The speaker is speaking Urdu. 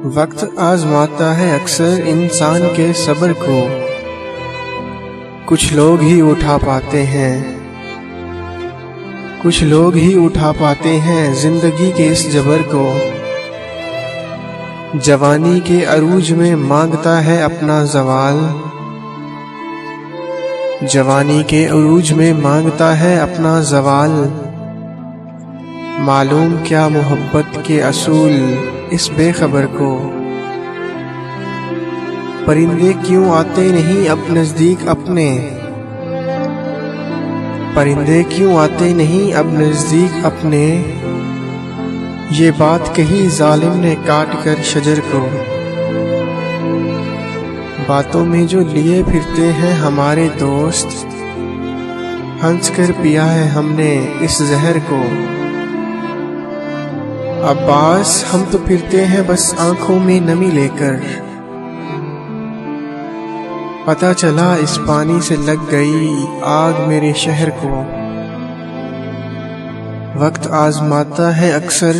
وقت آزماتا ہے اکثر انسان کے صبر کو، کچھ لوگ ہی اٹھا پاتے ہیں زندگی کے اس جبر کو۔ جوانی کے عروج میں مانگتا ہے اپنا زوال، معلوم کیا محبت کے اصول اس بے خبر کو۔ پرندے کیوں آتے نہیں اب نزدیک اپنے، یہ بات کہی ظالم نے کاٹ کر شجر کو۔ باتوں میں جو لیے پھرتے ہیں ہمارے دوست، ہنس کر پیا ہے ہم نے اس زہر کو۔ عباس ہم تو پھرتے ہیں بس آنکھوں میں نمی لے کر، پتہ چلا اس پانی سے لگ گئی آگ میرے شہر کو۔ وقت آزماتا ہے اکثر